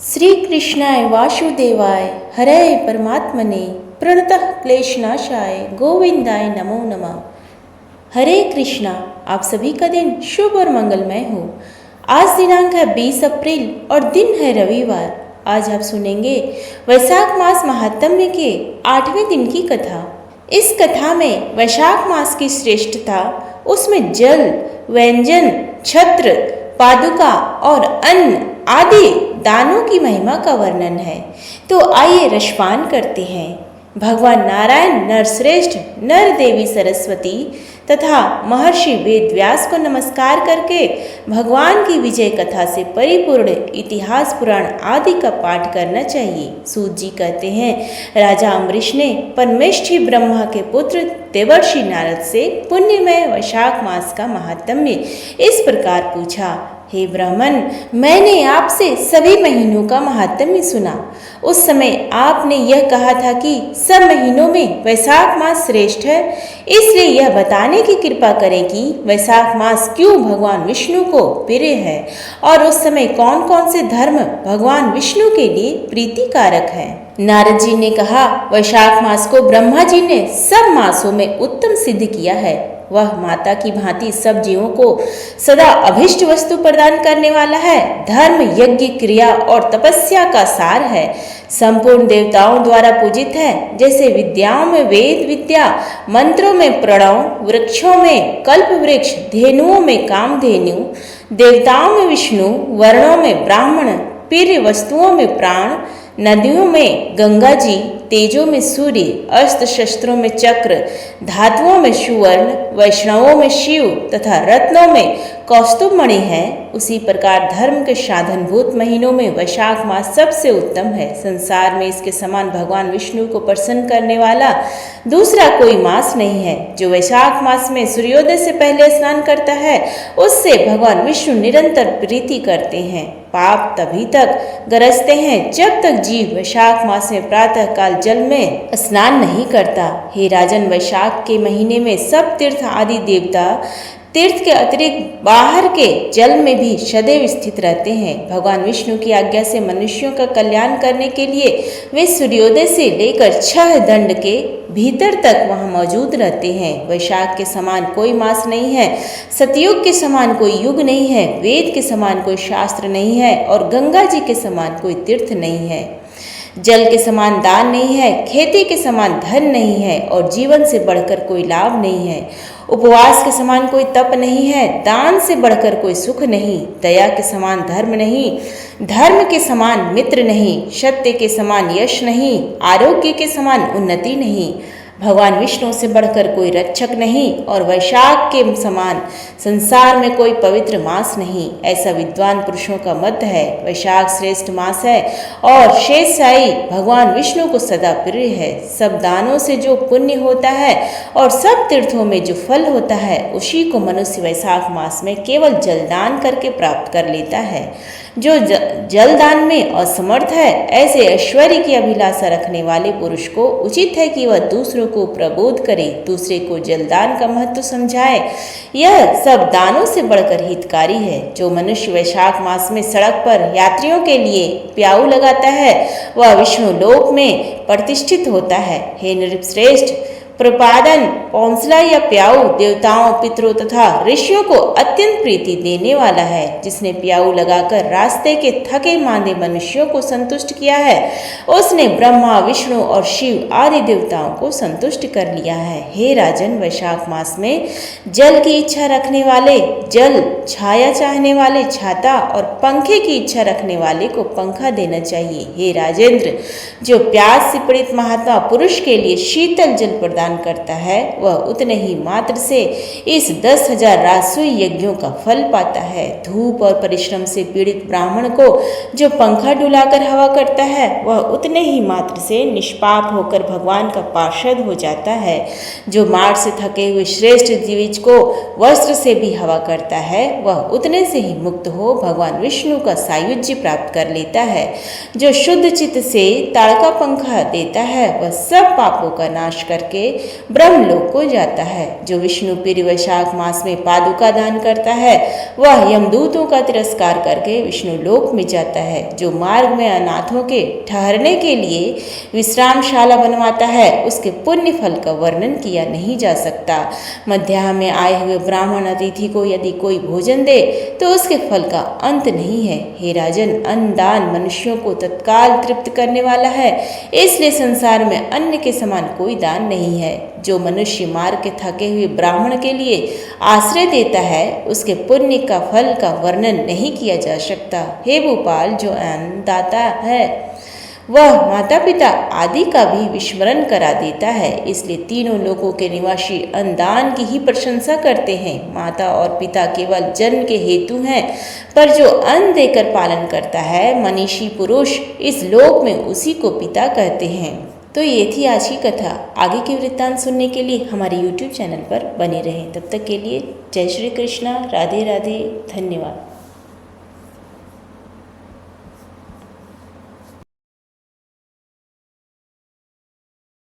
श्री कृष्णाय वासुदेवाय हरे परमात्मने प्रणतः क्लेशनाशाय गोविंदाय नमो नमः। हरे कृष्णा। आप सभी का दिन शुभ और मंगलमय हो। आज दिनांक है 20 अप्रैल और दिन है रविवार। आज आप सुनेंगे वैशाख मास महात्म्य के 8वें दिन की कथा। इस कथा में वैशाख मास की श्रेष्ठता, उसमें जल, व्यंजन, छत्र, पादुका और अन्न आदि दानों की महिमा का वर्णन है। तो आइए रसपान करते हैं। भगवान नारायण नरश्रेष्ठ, नर देवी सरस्वती तथा महर्षि वेद व्यास को नमस्कार करके भगवान की विजय कथा से परिपूर्ण इतिहास पुराण आदि का पाठ करना चाहिए। सूत जी कहते हैं, राजा अम्बरीश ने परमेष्ठी ब्रह्मा के पुत्र देवर्षि नारद से पुण्यमय वैशाख मास का महात्म्य इस प्रकार पूछा। हे ब्राह्मण, मैंने आपसे सभी महीनों का महात्म्य सुना। उस समय आपने यह कहा था कि सब महीनों में वैशाख मास श्रेष्ठ है, इसलिए यह बताने की कृपा करें कि वैशाख मास क्यों भगवान विष्णु को प्रिय है और उस समय कौन कौन से धर्म भगवान विष्णु के लिए प्रीतिकारक है। नारद जी ने कहा, वैशाख मास को ब्रह्मा जी ने सब मासों में उत्तम सिद्ध किया है। वह माता की भांति सब जीवों को सदा अभिष्ट वस्तु प्रदान करने वाला है। धर्म, यज्ञ, क्रिया और तपस्या का सार है। संपूर्ण देवताओं द्वारा पूजित है। जैसे विद्याओं में वेद विद्या, मंत्रों में प्रणव, वृक्षों में कल्प वृक्ष, धेनुओं में कामधेनु, देवताओं में विष्णु, वर्णों में ब्राह्मण, प्रिय वस्तुओं में प्राण, नदियों में गंगा जी, तेजों में सूर्य, अस्त्र शस्त्रों में चक्र, धातुओं में सुवर्ण, वैष्णवों में शिव तथा रत्नों में कौस्तुभ मणि है। उसी प्रकार धर्म के साधनभूत महीनों में वैशाख मास सबसे उत्तम है। संसार में इसके समान भगवान विष्णु को प्रसन्न करने वाला दूसरा कोई मास नहीं है। जो वैशाख मास में सूर्योदय से पहले स्नान करता है, उससे भगवान विष्णु निरंतर प्रीति करते हैं। पाप तभी तक गरजते हैं जब तक जीव वैशाख मास में प्रातः काल जल में स्नान नहीं करता। हे राजन, वैशाख के महीने में सब तीर्थ आदि देवता तीर्थ के अतिरिक्त बाहर के जल में भी सदैव स्थित रहते हैं। भगवान विष्णु की आज्ञा से मनुष्यों का कल्याण करने के लिए वे सूर्योदय से लेकर 6 दंड के भीतर तक वहां मौजूद रहते हैं। वैशाख के समान कोई मास नहीं है, सतयुग के समान कोई युग नहीं है, वेद के समान कोई शास्त्र नहीं है और गंगा जी के समान कोई तीर्थ नहीं है। जल के समान दान नहीं है, खेती के समान धन नहीं है और जीवन से बढ़कर कोई लाभ नहीं है। उपवास के समान कोई तप नहीं है, दान से बढ़कर कोई सुख नहीं। दया के समान धर्म नहीं, धर्म के समान मित्र नहीं, सत्य के समान यश नहीं, आरोग्य के समान उन्नति नहीं। भगवान विष्णु से बढ़कर कोई रक्षक नहीं और वैशाख के समान संसार में कोई पवित्र मास नहीं, ऐसा विद्वान पुरुषों का मत है। वैशाख श्रेष्ठ मास है और शेषशायी भगवान विष्णु को सदा प्रिय है। सब दानों से जो पुण्य होता है और सब तीर्थों में जो फल होता है, उसी को मनुष्य वैशाख मास में केवल जलदान करके प्राप्त कर लेता है। जो जलदान में असमर्थ है, ऐसे ऐश्वर्य की अभिलाषा रखने वाले पुरुष को उचित है कि वह दूसरों को प्रबोध करे, दूसरे को जलदान का महत्व समझाए। यह सब दानों से बढ़कर हितकारी है। जो मनुष्य वैशाख मास में सड़क पर यात्रियों के लिए प्याऊ लगाता है, वह विष्णु लोक में प्रतिष्ठित होता है। हे नृपश्रेष्ठ, प्रपादन पौंसला या प्याऊ देवताओं, पितरों तथा ऋषियों को अत्यंत प्रीति देने वाला है। जिसने प्याऊ लगाकर रास्ते के थके मांदे मनुष्यों को संतुष्ट किया है, उसने ब्रह्मा, विष्णु और शिव आदि देवताओं को संतुष्ट कर लिया है। हे राजन, वैशाख मास में जल की इच्छा रखने वाले जल, छाया चाहने वाले छाता और पंखे की इच्छा रखने वाले को पंखा देना चाहिए। हे राजेंद्र, जो प्यास से पीड़ित महात्मा पुरुष के लिए शीतल जल प्रदान करता है, वह उतने ही मात्र से इस 10,000 राजसूय यज्ञों का फल पाता है। धूप और परिश्रम से पीड़ित ब्राह्मण को जो पंखा डुलाकर हवा करता है, वह उतने ही मात्र से निष्पाप होकर भगवान का पार्षद हो जाता है। जो मार्ग से थके हुए श्रेष्ठ द्विज को वस्त्र से भी हवा करता है, वह उतने से ही मुक्त हो भगवान विष्णु का सायुज्य प्राप्त कर लेता है। जो शुद्ध चित्त से ताड़का पंखा देता है, वह सब पापों का नाश करके ब्रह्मलोक को जाता है। जो विष्णु प्रिय वैशाख मास में पादुका दान करता है वह यमदूतों का तिरस्कार करके विष्णु लोक में जाता है। जो मार्ग में अनाथों के ठहरने के लिए विश्रामशाला बनवाता है उसके पुण्य फल का वर्णन किया नहीं जा सकता। मध्याह्न में आए हुए ब्राह्मण अतिथि को यदि कोई भोजन दे तो उसके फल का अंत नहीं है। हे राजन, अन्न दान मनुष्यों को तत्काल तृप्त करने वाला है, इसलिए संसार में अन्न के समान कोई दान नहीं है। जो मनुष्य मार्ग के थके हुए ब्राह्मण के लिए आश्रय देता है उसके पुण्य का फल का वर्णन नहीं किया जा सकता। हे भोपाल, जो अन्न दाता है वह माता पिता आदि का भी विस्मरण करा देता है, इसलिए तीनों लोकों के निवासी अन्नदान की ही प्रशंसा करते हैं। माता और पिता केवल जन्म के हेतु हैं, पर जो अन्न देकर पालन करता है मनीषी पुरुष इस लोक में उसी को पिता कहते हैं। तो ये थी आज की कथा। आगे की वृत्तांत सुनने के लिए हमारे YouTube चैनल पर बने रहें। तब तक के लिए जय श्री कृष्णा, राधे राधे, धन्यवाद।